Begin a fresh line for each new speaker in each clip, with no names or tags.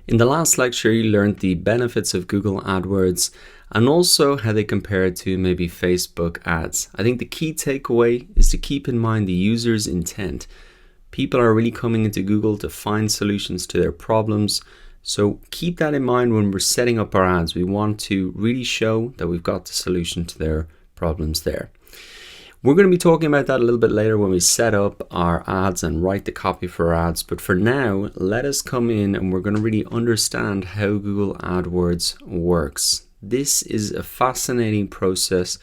In the last lecture, you learned the benefits of Google AdWords and also how they compare to maybe Facebook ads. I think the key takeaway is to keep in mind the user's intent. People are really coming into Google to find solutions to their problems. So keep that in mind when we're setting up our ads. We want to really show that we've got the solution to their problems there. We're going to be talking about that a little bit later when we set up our ads and write the copy for our ads. But for now, let us come in and we're going to really understand how Google AdWords works. This is a fascinating process,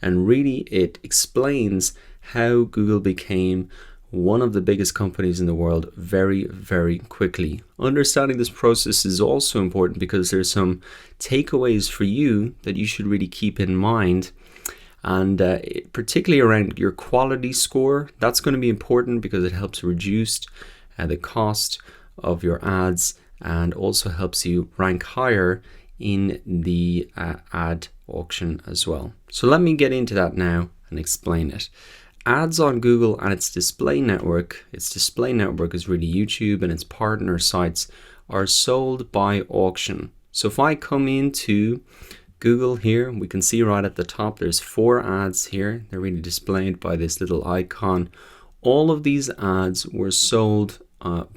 and really it explains how Google became one of the biggest companies in the world very, very quickly. Understanding this process is also important because there's some takeaways for you that you should really keep in mind. And particularly around your quality score, that's going to be important because it helps reduce the cost of your ads and also helps you rank higher in the ad auction as well. So let me get into that now and explain it. Ads on Google and its display network is really YouTube, and its partner sites are sold by auction. So if I come into Google here, we can see right at the top there's 4 ads here. They're really displayed by this little icon. All of these ads were sold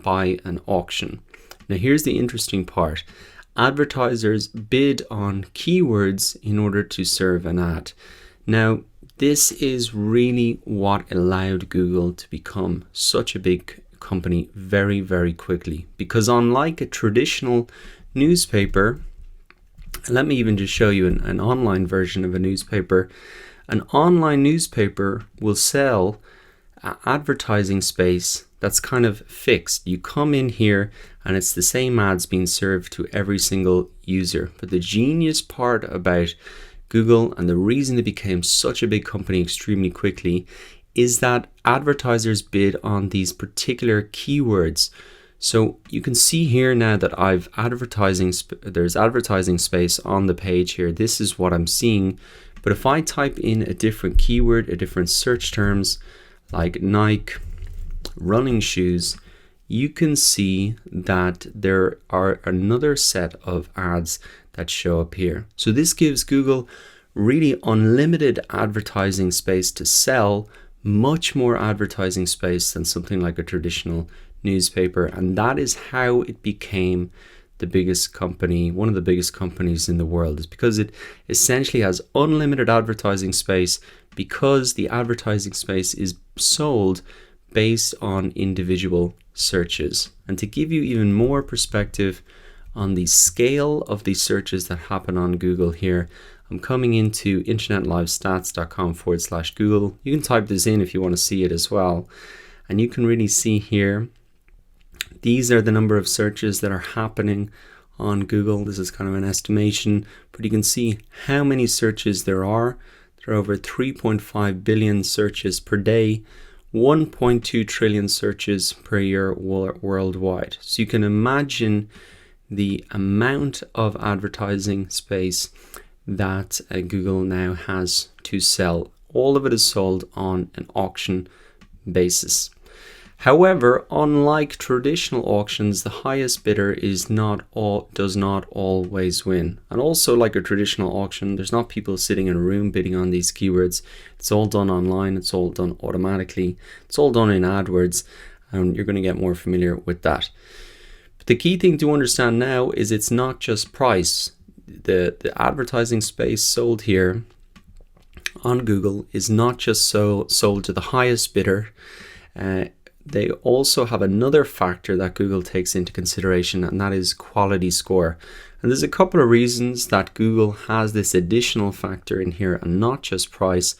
by an auction. Now here's the interesting part. Advertisers bid on keywords in order to serve an ad. Now this is really what allowed Google to become such a big company very, very quickly, because unlike a traditional newspaper, let me even just show you an online version of a newspaper. An online newspaper will sell advertising space that's kind of fixed. You come in here and it's the same ads being served to every single user. But the genius part about Google, and the reason it became such a big company extremely quickly, is that advertisers bid on these particular keywords. So you can see here now that there's advertising space on the page here. This is what I'm seeing. But if I type in a different keyword, a different search terms like Nike running shoes, you can see that there are another set of ads that show up here. So this gives Google really unlimited advertising space to sell, much more advertising space than something like a traditional newspaper, and that is how it became the biggest company, one of the biggest companies in the world, is because it essentially has unlimited advertising space, because the advertising space is sold based on individual searches. And to give you even more perspective on the scale of these searches that happen on Google here, I'm coming into internetlivestats.com/Google. You can type this in if you want to see it as well, and you can really see here these are the number of searches that are happening on Google. This is kind of an estimation, but you can see how many searches there are. There are over 3.5 billion searches per day, 1.2 trillion searches per year worldwide. So you can imagine the amount of advertising space that Google now has to sell. All of it is sold on an auction basis. However, unlike traditional auctions, the highest bidder does not always win. And also, like a traditional auction, there's not people sitting in a room bidding on these keywords. It's all done online. It's all done automatically. It's all done in AdWords, and you're going to get more familiar with that. But the key thing to understand now is it's not just price. The advertising space sold here on Google is not just sold to the highest bidder. They also have another factor that Google takes into consideration, and that is quality score. And there's a couple of reasons that Google has this additional factor in here and not just price.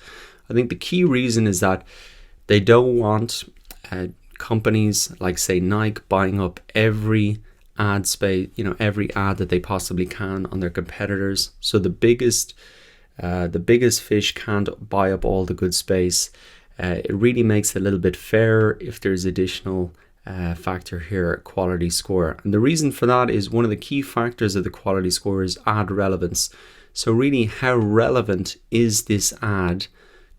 I think the key reason is that they don't want companies like, say, Nike buying up every ad space, every ad that they possibly can on their competitors. So the biggest fish can't buy up all the good space. It really makes it a little bit fairer if there's additional factor here, quality score. And the reason for that is one of the key factors of the quality score is ad relevance. So really, how relevant is this ad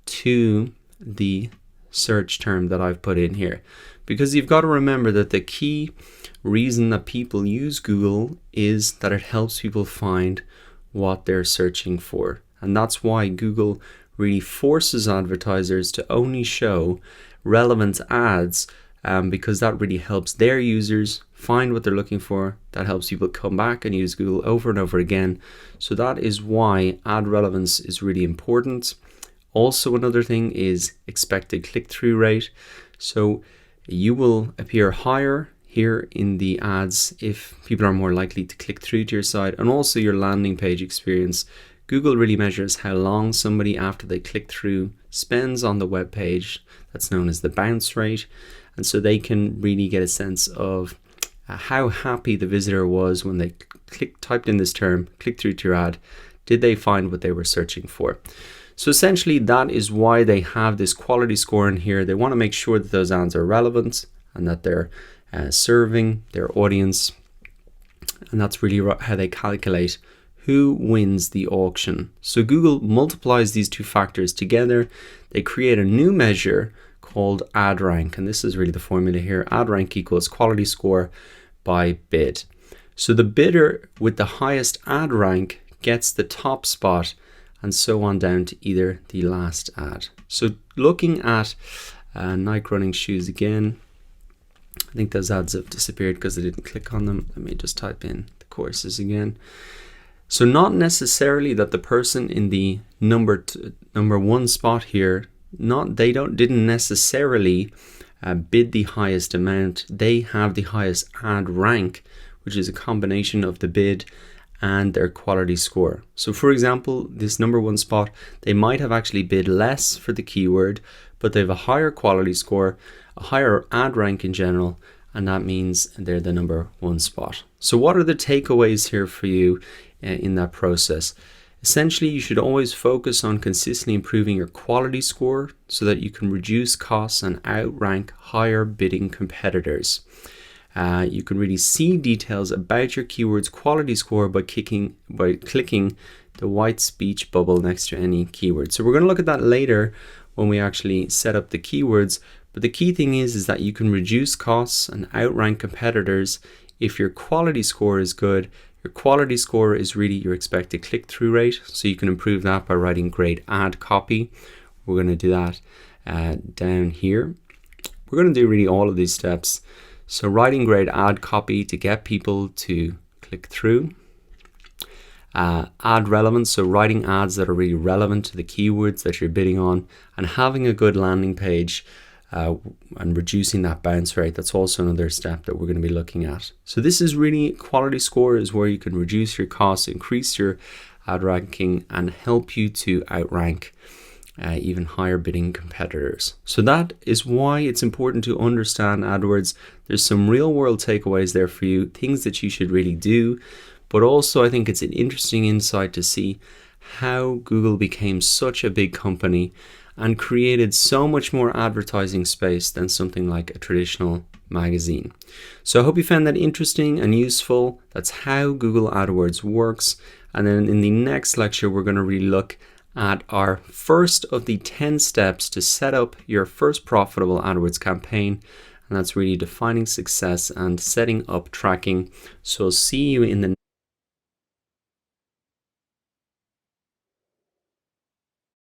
to the search term that I've put in here? Because you've got to remember that the key reason that people use Google is that it helps people find what they're searching for. And that's why Google really forces advertisers to only show relevant ads, because that really helps their users find what they're looking for. That helps people come back and use Google over and over again. So that is why ad relevance is really important. Also, another thing is expected click-through rate. So you will appear higher here in the ads if people are more likely to click through to your site, and also your landing page experience. Google really measures how long somebody after they click through spends on the web page. That's known as the bounce rate. And so they can really get a sense of how happy the visitor was when they typed in this term, clicked through to your ad. Did they find what they were searching for? So essentially that is why they have this quality score in here. They want to make sure that those ads are relevant and that they're serving their audience. And that's really how they calculate who wins the auction. So Google multiplies these two factors together. They create a new measure called ad rank. And this is really the formula here. Ad rank equals quality score by bid. So the bidder with the highest ad rank gets the top spot, and so on down to either the last ad. So looking at Nike running shoes again, I think those ads have disappeared because I didn't click on them. Let me just type in the courses again. So not necessarily that the person in the number one spot here, didn't necessarily bid the highest amount. They have the highest ad rank, which is a combination of the bid and their quality score. So for example, this number one spot, they might have actually bid less for the keyword, but they have a higher quality score, a higher ad rank in general, and that means they're the number one spot. So what are the takeaways here for you in that process? Essentially, you should always focus on consistently improving your quality score so that you can reduce costs and outrank higher bidding competitors. You can really see details about your keyword's quality score by clicking the white speech bubble next to any keyword. So we're going to look at that later when we actually set up the keywords. But the key thing is that you can reduce costs and outrank competitors if your quality score is good. Your quality score is really your expected click-through rate. So you can improve that by writing great ad copy. We're going to do that down here. We're going to do really all of these steps. So writing great ad copy to get people to click through. Ad relevance, so writing ads that are really relevant to the keywords that you're bidding on, and having a good landing page and reducing that bounce rate. That's also another step that we're going to be looking at. So this is really quality score is where you can reduce your costs, increase your ad ranking, and help you to outrank even higher bidding competitors. So that is why it's important to understand AdWords. There's some real world takeaways there for you, things that you should really do, but also I think it's an interesting insight to see how Google became such a big company and created so much more advertising space than something like a traditional magazine. So I hope you found that interesting and useful. That's how Google AdWords works. And then in the next lecture, we're going to really look at our first of the 10 steps to set up your first profitable AdWords campaign. And that's really defining success and setting up tracking. So I'll see you in the